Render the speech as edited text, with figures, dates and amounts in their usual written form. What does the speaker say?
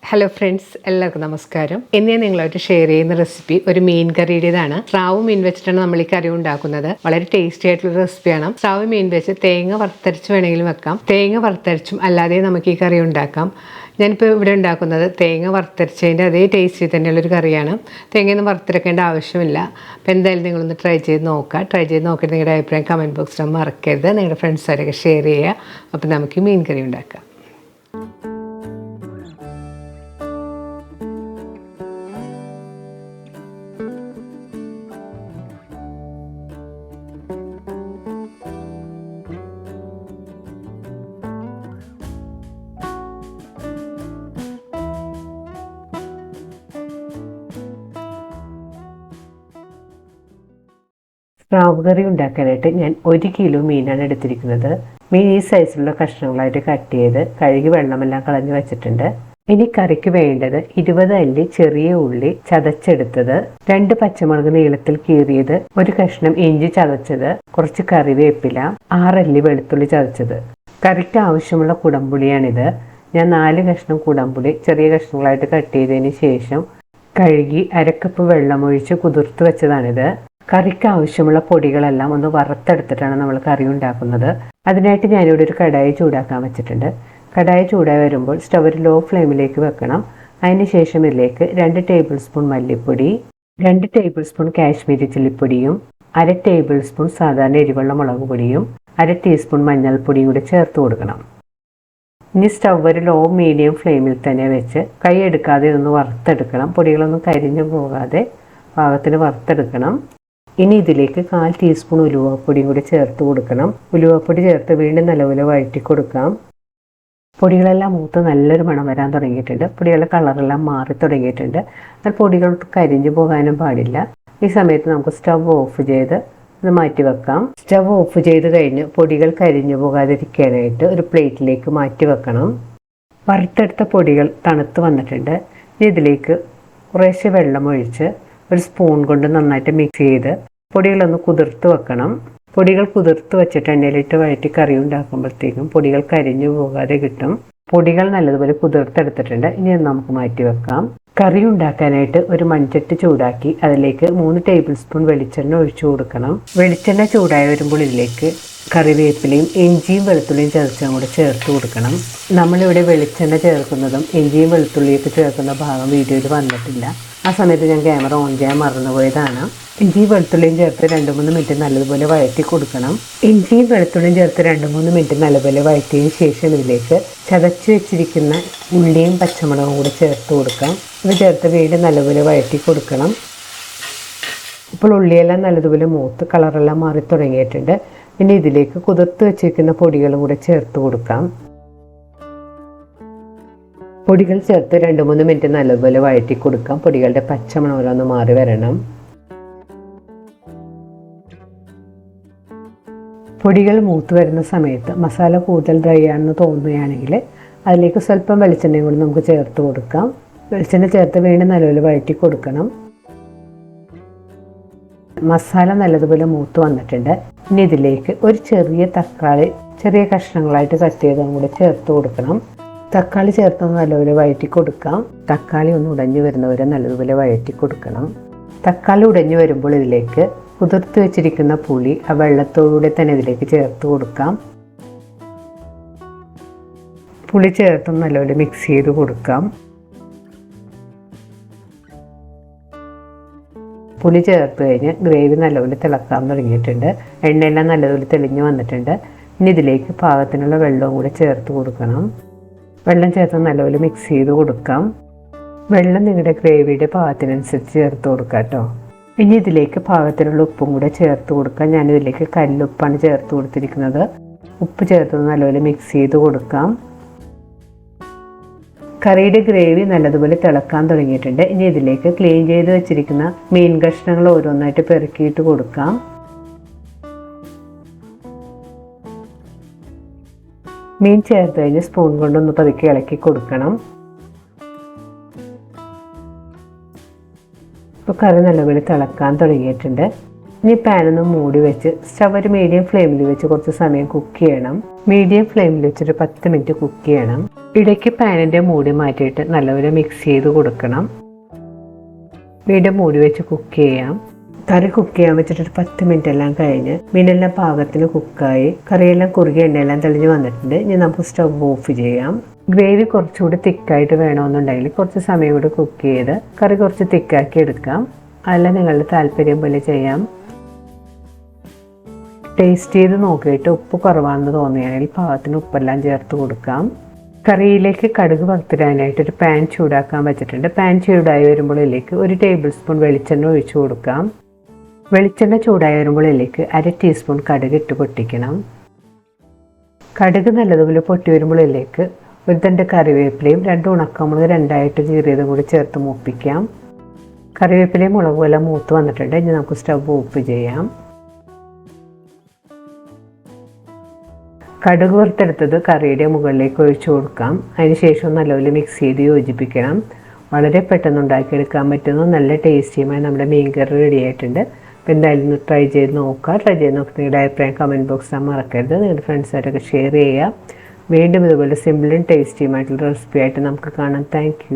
Hello friends, എല്ലാവർക്കും നമസ്കാരം. ഇന്ന് ഞാൻ നിങ്ങളായിട്ട് ഷെയർ ചെയ്യുന്ന റെസിപ്പി ഒരു മീൻ കറിയുടേതാണ്. സ്രാവ് മീൻ വെച്ചിട്ടാണ് നമ്മൾ ഈ കറി ഉണ്ടാക്കുന്നത്. വളരെ ടേസ്റ്റി ആയിട്ടുള്ള റെസിപ്പിയാണ്. സ്രാവ് മീൻ വെച്ച് തേങ്ങ വറുത്തരച്ച് വേണമെങ്കിലും വെക്കാം, തേങ്ങ വറുത്തരച്ചും അല്ലാതെ നമുക്ക് ഈ കറി ഉണ്ടാക്കാം. ഞാനിപ്പോൾ ഇവിടെ ഉണ്ടാക്കുന്നത് തേങ്ങ വറുത്തരച്ചതിൻ്റെ അതേ ടേസ്റ്റിൽ തന്നെയുള്ളൊരു കറിയാണ്. തേങ്ങയൊന്നും വറുത്തരക്കേണ്ട ആവശ്യമില്ല. അപ്പോൾ എന്തായാലും നിങ്ങളൊന്ന് ട്രൈ ചെയ്ത് നോക്കുക. ട്രൈ ചെയ്ത് നോക്കിയിട്ട് നിങ്ങളുടെ അഭിപ്രായം കമൻറ്റ് ബോക്സിൽ മറക്കരുത്. നിങ്ങളുടെ ഫ്രണ്ട്സുകാരൊക്കെ ഷെയർ ചെയ്യുക. അപ്പോൾ നമുക്ക് മീൻ കറി ഉണ്ടാക്കാം. സ്രാവ് കറി ഉണ്ടാക്കാനായിട്ട് ഞാൻ 1 കിലോ മീനാണ് എടുത്തിരിക്കുന്നത്. മീൻ ഈ സൈസിലുള്ള കഷ്ണങ്ങളായിട്ട് കട്ട് ചെയ്ത് കഴുകി വെള്ളമെല്ലാം കളഞ്ഞ് വെച്ചിട്ടുണ്ട്. ഇനി കറിക്ക് വേണ്ടത് 20 അല്ലി ചെറിയ ഉള്ളി ചതച്ചെടുത്തത്, 2 പച്ചമുളക് നീളത്തിൽ കീറിയത്, 1 കഷ്ണം ഇഞ്ചി ചതച്ചത്, കുറച്ച് കറിവേപ്പില, 6 അല്ലി വെളുത്തുള്ളി ചതച്ചത്. കറിക്ക് ആവശ്യമുള്ള കുടംപുളിയാണിത്. ഞാൻ 4 കഷ്ണം കുടംപുളി ചെറിയ കഷ്ണങ്ങളായിട്ട് കട്ട് ചെയ്തതിന് ശേഷം കഴുകി 1/2 കപ്പ് വെള്ളമൊഴിച്ച് കുതിർത്ത് വെച്ചതാണിത്. കറിക്ക് ആവശ്യമുള്ള പൊടികളെല്ലാം ഒന്ന് വറുത്തെടുത്തിട്ടാണ് നമ്മൾ കറി ഉണ്ടാക്കുന്നത്. അതിനായിട്ട് ഞാനിവിടെ ഒരു കടായി ചൂടാക്കാൻ വെച്ചിട്ടുണ്ട്. കടായി ചൂടായി വരുമ്പോൾ സ്റ്റവ് ലോ ഫ്ലെയിമിലേക്ക് വെക്കണം. അതിന് ശേഷം ഇതിലേക്ക് 2 ടേബിൾ സ്പൂൺ മല്ലിപ്പൊടി, 2 ടേബിൾ സ്പൂൺ കാശ്മീരി ചില്ലിപ്പൊടിയും, 1/2 ടേബിൾ സ്പൂൺ സാധാരണ എരിവുള്ള മുളക് പൊടിയും, 1/2 ടീസ്പൂൺ മഞ്ഞൾപ്പൊടിയും കൂടി ചേർത്ത് കൊടുക്കണം. ഇനി സ്റ്റവ് ലോ മീഡിയം ഫ്ലെയിമിൽ തന്നെ വെച്ച് കൈ എടുക്കാതെ ഒന്ന് വറുത്തെടുക്കണം. പൊടികളൊന്നും കരിഞ്ഞു പോകാതെ പാകത്തിന് വറുത്തെടുക്കണം. ഇനി ഇതിലേക്ക് 1/4 ടീസ്പൂൺ ഉലുവപ്പൊടിയും കൂടി ചേർത്ത് കൊടുക്കണം. ഉലുവപ്പൊടി ചേർത്ത് വീണ്ടും നല്ലപോലെ വഴറ്റി കൊടുക്കാം. പൊടികളെല്ലാം മൂത്ത് നല്ലൊരു മണം വരാൻ തുടങ്ങിയിട്ടുണ്ട്. പൊടികളുടെ കളറെല്ലാം മാറി തുടങ്ങിയിട്ടുണ്ട്. എന്നാൽ പൊടികൾ കരിഞ്ഞു പോകാനും പാടില്ല. ഈ സമയത്ത് നമുക്ക് സ്റ്റവ് ഓഫ് ചെയ്ത് ഇത് മാറ്റി വെക്കാം. സ്റ്റവ് ഓഫ് ചെയ്ത് കഴിഞ്ഞ് പൊടികൾ കരിഞ്ഞു പോകാതിരിക്കാനായിട്ട് ഒരു പ്ലേറ്റിലേക്ക് മാറ്റി വെക്കണം. വറുത്തെടുത്ത പൊടികൾ തണുത്ത് വന്നിട്ടുണ്ട്. ഇനി ഇതിലേക്ക് കുറേശ്ശെ വെള്ളം ഒഴിച്ച് ഒരു സ്പൂൺ കൊണ്ട് നന്നായിട്ട് മിക്സ് ചെയ്ത് പൊടികളൊന്ന് കുതിർത്ത് വെക്കണം. പൊടികൾ കുതിർത്ത് വെച്ചിട്ട് എണ്ണയിലിട്ട് വഴറ്റി കറി ഉണ്ടാക്കുമ്പോഴത്തേക്കും പൊടികൾ കരിഞ്ഞു പോകാതെ കിട്ടും. പൊടികൾ നല്ലതുപോലെ കുതിർത്തെടുത്തിട്ടുണ്ട്. ഇനി നമുക്ക് മാറ്റി വെക്കാം. കറി ഉണ്ടാക്കാനായിട്ട് ഒരു മൺചട്ടി ചൂടാക്കി അതിലേക്ക് 3 ടേബിൾ സ്പൂൺ വെളിച്ചെണ്ണ ഒഴിച്ചു കൊടുക്കണം. വെളിച്ചെണ്ണ ചൂടായി വരുമ്പോൾ ഇതിലേക്ക് കറിവേപ്പിലയും ഇഞ്ചിയും വെളുത്തുള്ളിയും ചതച്ചും കൂടെ ചേർത്ത് കൊടുക്കണം. നമ്മളിവിടെ വെളിച്ചെണ്ണ ചേർക്കുന്നതും ഇഞ്ചിയും വെളുത്തുള്ളിയൊക്കെ ചേർക്കുന്ന ഭാഗം വീഡിയോയിൽ വന്നിട്ടില്ല. ആ സമയത്ത് ഞാൻ ക്യാമറ ഓൺ ചെയ്യാൻ മറന്നുപോയതാണ്. ഇഞ്ചിയും വെളുത്തുള്ളിയും ചേർത്ത് 2-3 മിനിറ്റ് നല്ലതുപോലെ വഴറ്റി കൊടുക്കണം. ഇഞ്ചിയും വെളുത്തുള്ളിയും ചേർത്ത് 2-3 മിനിറ്റ് നല്ലതുപോലെ വഴറ്റിയതിന് ശേഷം ഇതിലേക്ക് ചതച്ച് വെച്ചിരിക്കുന്ന ഉള്ളിയും പച്ചമുളകും കൂടെ ചേർത്ത് കൊടുക്കാം. ഇത് ചേർത്ത് വീണ്ടും നല്ലതുപോലെ വഴറ്റി കൊടുക്കണം. ഇപ്പോൾ ഉള്ളിയെല്ലാം നല്ലതുപോലെ മൂത്ത് കളറെല്ലാം മാറി തുടങ്ങിയിട്ടുണ്ട്. ഇനി ഇതിലേക്ക് കുതിർത്ത് വെച്ചിരിക്കുന്ന പൊടികളും കൂടെ ചേർത്ത് കൊടുക്കാം. പൊടികൾ ചേർത്ത് 2-3 മിനിറ്റ് നല്ലതുപോലെ വഴറ്റി കൊടുക്കാം. പൊടികളുടെ പച്ചമണം ഒന്ന് മാറി വരണം. പൊടികൾ മൂത്ത് വരുന്ന സമയത്ത് മസാല കൂടുതൽ ഡ്രൈ ആണെന്ന് തോന്നുകയാണെങ്കിൽ അതിലേക്ക് സ്വല്പം വെളിച്ചെണ്ണയും കൂടി നമുക്ക് ചേർത്ത് കൊടുക്കാം. വെളിച്ചെണ്ണ ചേർത്ത് വീണ്ടും നല്ലപോലെ വഴറ്റി കൊടുക്കണം. മസാല നല്ലതുപോലെ മൂത്ത് വന്നിട്ടുണ്ട്. ഇനി ഇതിലേക്ക് ഒരു ചെറിയ തക്കാളി ചെറിയ കഷ്ണങ്ങളായിട്ട് കട്ട് ചെയ്തതും കൂടി ചേർത്ത് കൊടുക്കണം. തക്കാളി ചേർത്തൊന്ന് നല്ലപോലെ വഴറ്റി കൊടുക്കാം. തക്കാളി ഒന്ന് ഉടഞ്ഞു വരുന്നവരെ നല്ലതുപോലെ വഴറ്റി കൊടുക്കണം. തക്കാളി ഉടഞ്ഞു വരുമ്പോൾ ഇതിലേക്ക് കുതിർത്ത് വെച്ചിരിക്കുന്ന പുളി ആ വെള്ളത്തോടുകൂടെ തന്നെ ഇതിലേക്ക് ചേർത്ത് കൊടുക്കാം. പുളി ചേർത്ത് നല്ലപോലെ മിക്സ് ചെയ്ത് കൊടുക്കാം. പുളി ചേർത്ത് കഴിഞ്ഞ് ഗ്രേവി നല്ലപോലെ തിളക്കാൻ തുടങ്ങിയിട്ടുണ്ട്. എണ്ണയെല്ലാം നല്ലപോലെ തെളിഞ്ഞ് വന്നിട്ടുണ്ട്. ഇനി ഇതിലേക്ക് പാകത്തിനുള്ള വെള്ളവും കൂടെ ചേർത്ത് കൊടുക്കണം. വെള്ളം ചേർത്ത് നല്ലപോലെ മിക്സ് ചെയ്ത് കൊടുക്കാം. വെള്ളം നിങ്ങളുടെ ഗ്രേവിയുടെ പാകത്തിനനുസരിച്ച് ചേർത്ത് കൊടുക്കാം കേട്ടോ. ഇനി ഇതിലേക്ക് പാകത്തിനുള്ള ഉപ്പും കൂടെ ചേർത്ത് കൊടുക്കാം. ഞാനിതിലേക്ക് കല്ലുപ്പാണ് ചേർത്ത് കൊടുത്തിരിക്കുന്നത്. ഉപ്പ് ചേർത്ത് നല്ലപോലെ മിക്സ് ചെയ്ത് കൊടുക്കാം. കറിയുടെ ഗ്രേവി നല്ലതുപോലെ തിളക്കാൻ തുടങ്ങിയിട്ടുണ്ട്. ഇനി ഇതിലേക്ക് ക്ലീൻ ചെയ്ത് വെച്ചിരിക്കുന്ന മീൻ കഷ്ണങ്ങൾ ഓരോന്നായിട്ട് പെറുക്കിയിട്ട് കൊടുക്കാം. മീൻ ചേർത്ത് കഴിഞ്ഞ് സ്പൂൺ കൊണ്ടൊന്ന് പതുക്കെ ഇളക്കി കൊടുക്കണം. ഇപ്പോൾ കറി നല്ലപോലെ തിളക്കാൻ തുടങ്ങിയിട്ടുണ്ട്. ഇനി പാനൊന്ന് മൂടി വെച്ച് സ്റ്റവ് ഒരു മീഡിയം ഫ്ലെയിമിൽ വെച്ച് കുറച്ച് സമയം കുക്ക് ചെയ്യണം. മീഡിയം ഫ്ലെയിമിൽ വെച്ചൊരു 10 മിനിറ്റ് കുക്ക് ചെയ്യണം. ഇടയ്ക്ക് പാനിൻ്റെ മൂടി മാറ്റിയിട്ട് നല്ലപോലെ മിക്സ് ചെയ്ത് കൊടുക്കണം. വീണ്ടും മൂടി വെച്ച് കുക്ക് ചെയ്യാം. കറി കുക്ക് ചെയ്യാൻ വെച്ചിട്ടൊരു 10 മിനിറ്റ് എല്ലാം കഴിഞ്ഞ് മീനെല്ലാം പാകത്തിന് കുക്കായി കറിയെല്ലാം കുറുകിയ എണ്ണയെല്ലാം തെളിഞ്ഞ് വന്നിട്ടുണ്ട്. ഇനി നമുക്ക് സ്റ്റവ് ഓഫ് ചെയ്യാം. ഗ്രേവി കുറച്ചുകൂടി തിക്കായിട്ട് വേണമെന്നുണ്ടെങ്കിൽ കുറച്ച് സമയം കൂടി കുക്ക് ചെയ്ത് കറി കുറച്ച് തിക്കാക്കി എടുക്കാം. അല്ല നിങ്ങളുടെ താല്പര്യം പോലെ ചെയ്യാം. ടേസ്റ്റ് ചെയ്ത് നോക്കിയിട്ട് ഉപ്പ് കുറവാണെന്ന് തോന്നിയാൽ പാകത്തിന് ഉപ്പെല്ലാം ചേർത്ത് കൊടുക്കാം. കറിയിലേക്ക് കടുക് വറുത്തിടാനായിട്ട് ഒരു പാൻ ചൂടാക്കാൻ വെച്ചിട്ടുണ്ട്. പാൻ ചൂടായി വരുമ്പോൾ ഇതിലേക്ക് 1 ടേബിൾ സ്പൂൺ വെളിച്ചെണ്ണ ഒഴിച്ചു കൊടുക്കാം. വെളിച്ചെണ്ണ ചൂടായി വരുമ്പോൾ ഇതിലേക്ക് 1/2 ടീസ്പൂൺ കടുക് ഇട്ട് പൊട്ടിക്കണം. കടുക് നല്ലതുപോലെ പൊട്ടി വരുമ്പോൾ ഇതിലേക്ക് 1 തണ്ട് കറിവേപ്പിലയും 2 ഉണക്കമുളക് 2ആയിട്ട് ചീറിയതും കൂടി ചേർത്ത് മൂപ്പിക്കാം. കറിവേപ്പിലയും മുളകും എല്ലാം മൂത്ത് വന്നിട്ടുണ്ട്. ഇനി നമുക്ക് സ്റ്റവ് ഓഫ് ചെയ്യാം. കടുക് വറുത്തെടുത്തത് കറിയുടെ മുകളിലേക്ക് ഒഴിച്ചു കൊടുക്കാം. അതിനുശേഷം നല്ലപോലെ മിക്സ് ചെയ്ത് യോജിപ്പിക്കണം. വളരെ പെട്ടെന്ന് ഉണ്ടാക്കിയെടുക്കാൻ പറ്റുന്ന നല്ല ടേസ്റ്റിയുമായി നമ്മുടെ മീൻ കറി റെഡി ആയിട്ടുണ്ട്. അപ്പോൾ എന്തായാലും ഒന്ന് ട്രൈ ചെയ്ത് നോക്കുക. ട്രൈ ചെയ്ത് നോക്കി നിങ്ങളുടെ അഭിപ്രായം കമൻറ്റ് ബോക്സിൽ മറക്കരുത്. നിങ്ങളുടെ ഫ്രണ്ട്സായിട്ടൊക്കെ ഷെയർ ചെയ്യുക. വീണ്ടും ഇതുപോലെ സിമ്പിളും ടേസ്റ്റിയുമായിട്ടുള്ള റെസിപ്പി ആയിട്ട് നമുക്ക് കാണാം. താങ്ക്